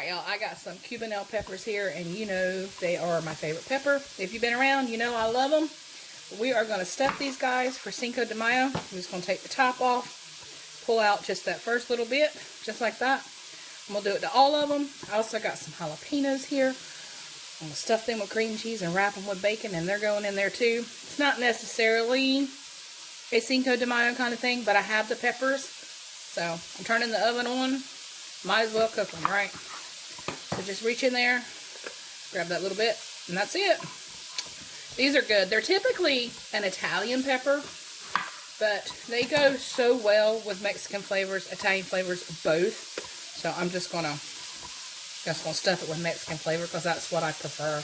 Alright, y'all, I got some Cubanelle peppers here, and you know they are my favorite pepper. If you've been around, you know I love them. We are going to stuff these guys for Cinco de Mayo. I'm just going to take the top off, pull out just that first little bit, just like that. I'm going to do it to all of them. I also got some jalapenos here. I'm going to stuff them with cream cheese and wrap them with bacon, and they're going in there too. It's not necessarily a Cinco de Mayo kind of thing, but I have the peppers. So I'm turning the oven on. Might as well cook them, right? So just reach in there, grab that little bit, and that's it. These are good. They're typically an Italian pepper, but they go so well with Mexican flavors, Italian flavors, both. So I'm just gonna stuff it with Mexican flavor because that's what I prefer.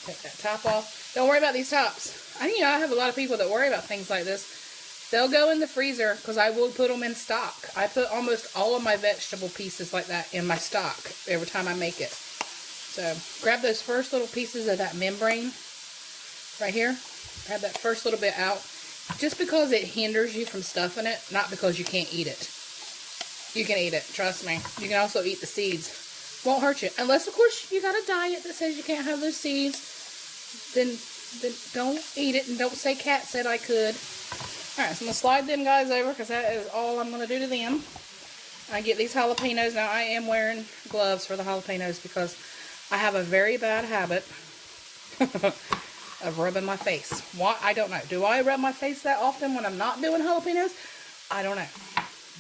Take that top off. Don't worry about these tops. I have a lot of people that worry about things like this. They'll go in the freezer because I will put them in stock. I put almost all of my vegetable pieces like that in my stock every time I make it. So grab those first little pieces of that membrane right here. Grab that first little bit out. Just because it hinders you from stuffing it, not because you can't eat it. You can eat it, trust me. You can also eat the seeds. Won't hurt you. Unless, of course, you got a diet that says you can't have those seeds. Then don't eat it and don't say Cat said I could. Alright, so I'm going to slide them guys over because that is all I'm going to do to them. I get these jalapenos. Now, I am wearing gloves for the jalapenos because I have a very bad habit of rubbing my face. Why? I don't know. Do I rub my face that often when I'm not doing jalapenos? I don't know.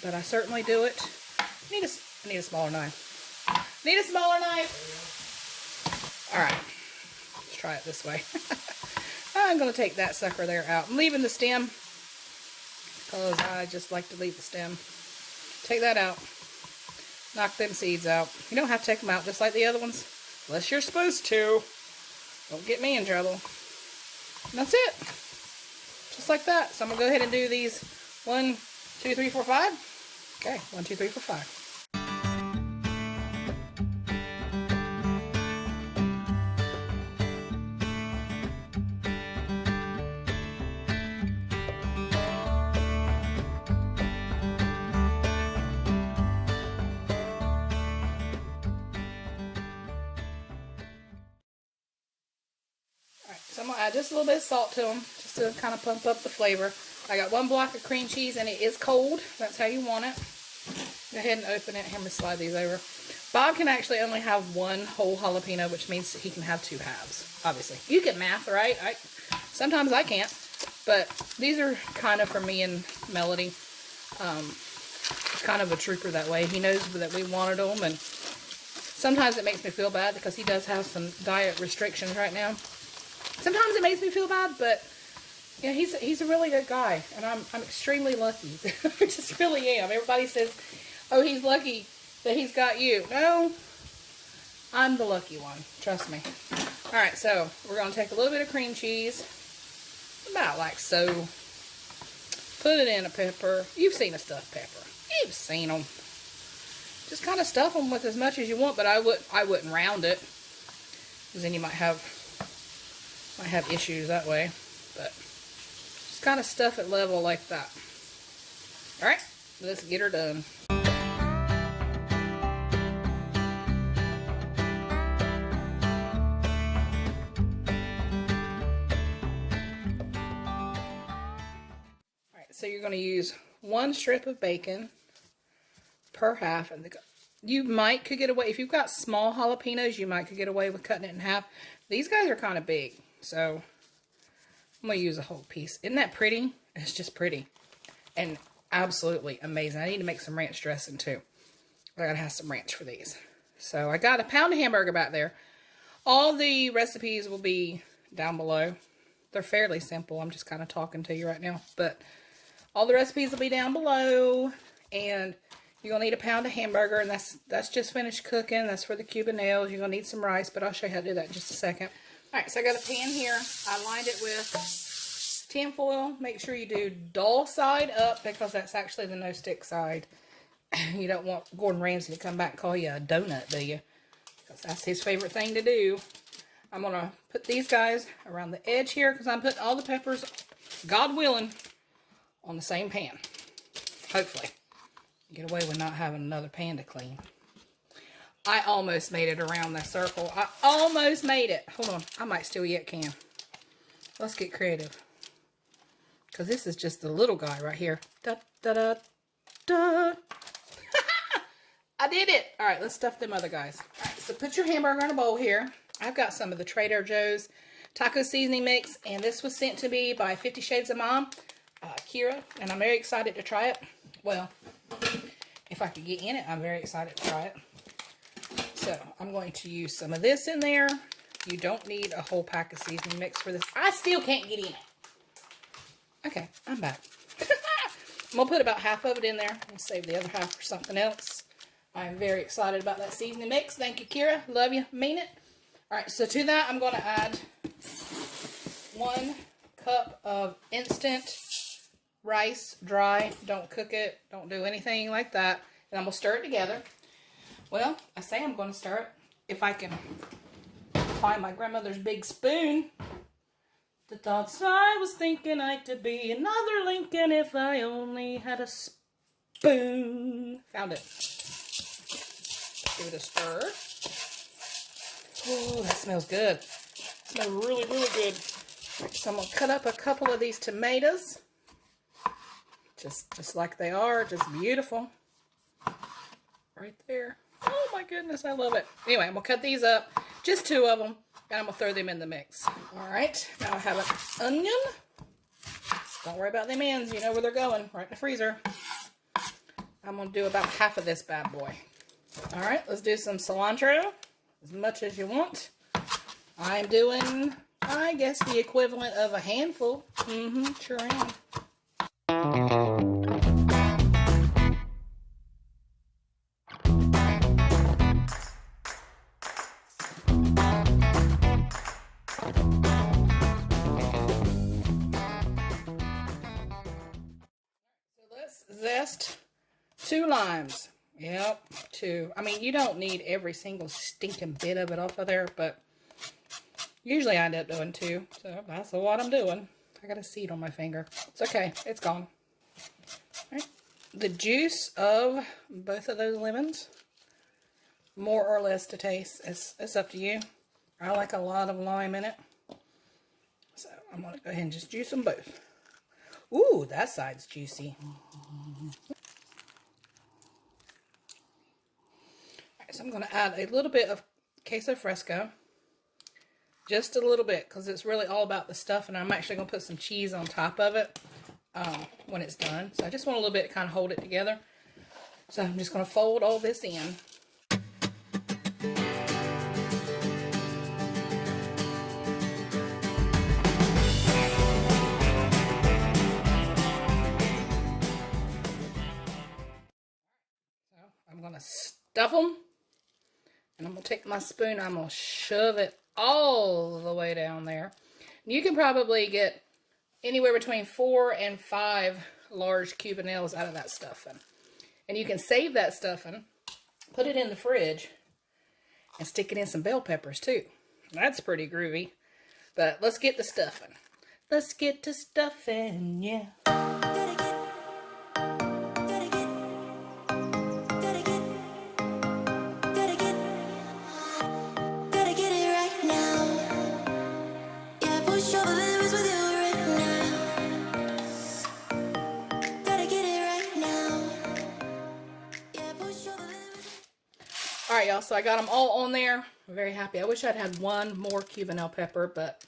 But I certainly do it. I need a smaller knife. Need a smaller knife. Alright. Let's try it this way. I'm going to take that sucker there out. I'm leaving the stem because I just like to leave the stem. Take that out. Knock them seeds out. You don't have to take them out just like the other ones. Unless you're supposed to. Don't get me in trouble. And that's it. Just like that. So I'm going to go ahead and do these 1, 2, 3, 4, 5. Okay, 1, 2, 3, 4, 5. So I'm going to add just a little bit of salt to them, just to kind of pump up the flavor. I got 1 block of cream cheese, and it is cold. That's how you want it. Go ahead and open it. Here, I'm going to slide these over. Bob can actually only have 1 whole jalapeno, which means he can have 2 halves, obviously. You can math, right? Sometimes I can't, but these are kind of for me and Melody. It's kind of a trooper that way. He knows that we wanted them, and sometimes it makes me feel bad because he does have some diet restrictions right now. Sometimes it makes me feel bad, but yeah, he's a really good guy, and I'm extremely lucky. I just really am. Everybody says, "Oh, he's lucky that he's got you." No, I'm the lucky one. Trust me. All right, so we're gonna take a little bit of cream cheese, about like so. Put it in a pepper. You've seen a stuffed pepper. You've seen them. Just kind of stuff them with as much as you want, but I wouldn't round it, because then you might have issues that way. But just kind of stuff it level like that. Alright, let's get her done. Alright, so you're going to use 1 strip of bacon per half. And you could get away, if you've got small jalapenos, you could get away with cutting it in half. These guys are kind of big, so I'm going to use a whole piece. Isn't that pretty? It's just pretty. And absolutely amazing. I need to make some ranch dressing too. I gotta have some ranch for these. So I got a pound of hamburger back there. All the recipes will be down below. They're fairly simple. I'm just kind of talking to you right now. But all the recipes will be down below. And you're going to need a pound of hamburger. And that's just finished cooking. That's for the Cubanelles. You're going to need some rice. But I'll show you how to do that in just a second. Alright, so I got a pan here. I lined it with tin foil. Make sure you do dull side up because that's actually the no-stick side. You don't want Gordon Ramsay to come back and call you a donut, do you? Because that's his favorite thing to do. I'm going to put these guys around the edge here because I'm putting all the peppers, God willing, on the same pan. Hopefully. Get away with not having another pan to clean. I almost made it around that circle. I almost made it. Hold on. I might still yet can. Let's get creative. Because this is just the little guy right here. Da, da, da, da. I did it. All right, let's stuff them other guys. All right, so put your hamburger in a bowl here. I've got some of the Trader Joe's taco seasoning mix, and this was sent to me by 50 Shades of Mom, Kira, and I'm very excited to try it. Well, if I could get in it, I'm very excited to try it. So I'm going to use some of this in there. You don't need a whole pack of seasoning mix for this. I still can't get in it. Okay, I'm back. I'm going to put about half of it in there and save the other half for something else. I'm very excited about that seasoning mix. Thank you, Kira. Love you. Mean it. All right, so to that, I'm going to add 1 cup of instant rice, dry. Don't cook it. Don't do anything like that. And I'm going to stir it together. Well, I say I'm going to stir it. If I can find my grandmother's big spoon. The thoughts I was thinking I could be another Lincoln if I only had a spoon. Found it. Give it a stir. Oh, that smells good. It smells really, really good. So I'm going to cut up a couple of these tomatoes. Just like they are. Just beautiful. Right there. Oh my goodness, I love it. Anyway, I'm going to cut these up. Just 2 of them. And I'm going to throw them in the mix. Alright, now I have an onion. Don't worry about them ends. You know where they're going. Right in the freezer. I'm going to do about half of this bad boy. Alright, let's do some cilantro. As much as you want. I'm doing, I guess, the equivalent of a handful. Sure am. Zest 2 limes. Yep, 2. I mean, you don't need every single stinking bit of it off of there, but usually I end up doing 2. So that's what I'm doing. I got a seed on my finger. It's okay. It's gone. All right. The juice of both of those lemons, more or less to taste. It's up to you. I like a lot of lime in it. So I'm going to go ahead and just juice them both. Ooh, that side's juicy. Alright, so I'm going to add a little bit of queso fresco. Just a little bit, because it's really all about the stuff, and I'm actually going to put some cheese on top of it when it's done. So I just want a little bit to kind of hold it together. So I'm just going to fold all this in. I'm going to stuff them, and I'm going to take my spoon, I'm going to shove it all the way down there. You can probably get anywhere between 4 and 5 large cubanelles out of that stuffing. And you can save that stuffing, put it in the fridge, and stick it in some bell peppers too. That's pretty groovy. But let's get the stuffing. Let's get to stuffing, yeah. Alright, y'all, so I got them all on there. I'm very happy. I wish I'd had 1 more Cubanelle pepper, but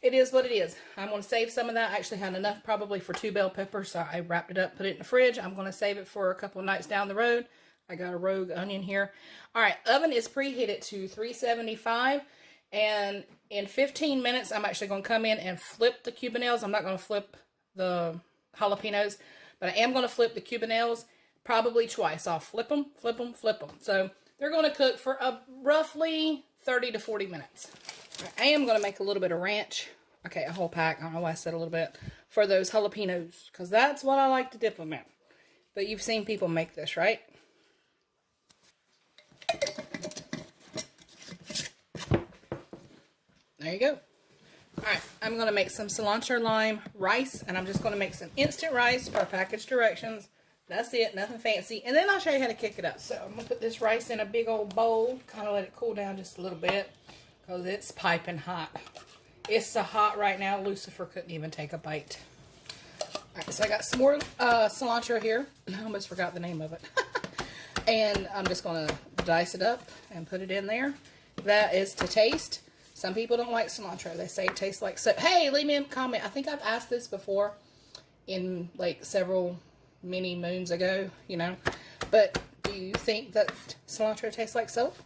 it is what it is. I'm going to save some of that. I actually had enough probably for 2 bell peppers, so I wrapped it up, put it in the fridge. I'm going to save it for a couple of nights down the road. I got a rogue onion here. Alright, oven is preheated to 375, and in 15 minutes, I'm actually going to come in and flip the Cubanelles. I'm not going to flip the jalapenos, but I am going to flip the Cubanelles probably twice. I'll flip them, flip them, flip them. So they're going to cook for roughly 30 to 40 minutes. I am going to make a little bit of ranch. Okay, a whole pack. I don't know why I said a little bit. For those jalapenos, because that's what I like to dip them in. But you've seen people make this, right? There you go. Alright, I'm going to make some cilantro lime rice, and I'm just going to make some instant rice per package directions. That's it, nothing fancy. And then I'll show you how to kick it up. So I'm going to put this rice in a big old bowl, kind of let it cool down just a little bit, because it's piping hot. It's so hot right now, Lucifer couldn't even take a bite. Alright, so I got some more cilantro here. I almost forgot the name of it. And I'm just going to dice it up and put it in there. That is to taste. Some people don't like cilantro. They say it tastes like soap. Hey, leave me a comment. I think I've asked this before in like several many moons ago, you know. But do you think that cilantro tastes like soap?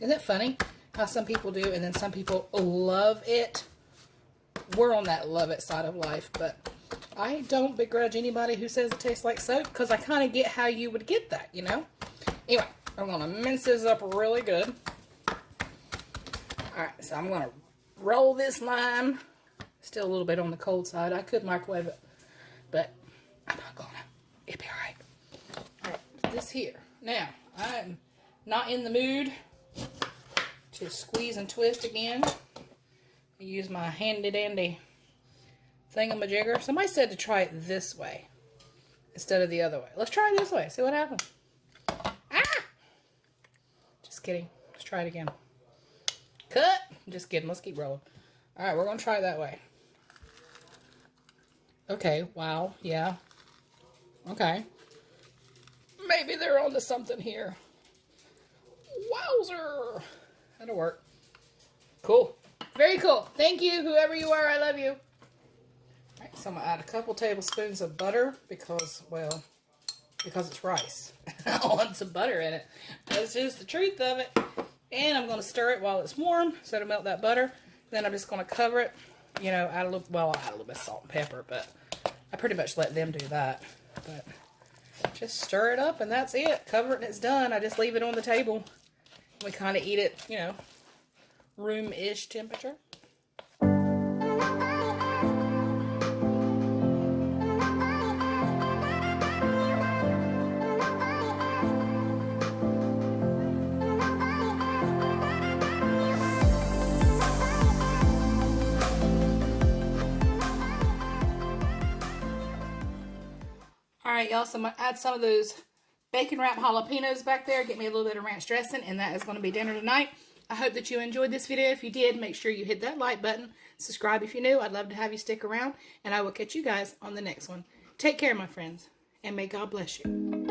Isn't it funny how some people do and then some people love it? We're on that love it side of life, but I don't begrudge anybody who says it tastes like soap, because I kind of get how you would get that, you know. Anyway, I'm going to mince this up really good. Alright, so I'm going to roll this lime. Still a little bit on the cold side. I could microwave it, but I'm not going to. It'll be alright. Alright, put this here. Now, I'm not in the mood to squeeze and twist again. I use my handy-dandy thingamajigger. Somebody said to try it this way instead of the other way. Let's try it this way. See what happens. Ah! Just kidding. Let's try it again. Cut! Just kidding. Let's keep rolling. Alright, we're going to try it that way. Okay. Wow. Yeah. Okay. Maybe they're onto something here. Wowzer! That'll work. Cool. Very cool. Thank you, whoever you are. I love you. Alright, so I'm going to add a couple tablespoons of butter because, well, because it's rice. I want some butter in it. That's just the truth of it. And I'm going to stir it while it's warm so to melt that butter. Then I'm just going to cover it. You know, add a little, well, I'll add a little bit of salt and pepper, but I pretty much let them do that. But just stir it up and that's it. Cover it and it's done. I just leave it on the table. We kind of eat it, you know, room-ish temperature. Alright, y'all, so I'm going to add some of those bacon wrap jalapenos back there. Get me a little bit of ranch dressing, and that is going to be dinner tonight. I hope that you enjoyed this video. If you did, make sure you hit that like button. Subscribe if you're new. I'd love to have you stick around, and I will catch you guys on the next one. Take care, my friends, and may God bless you.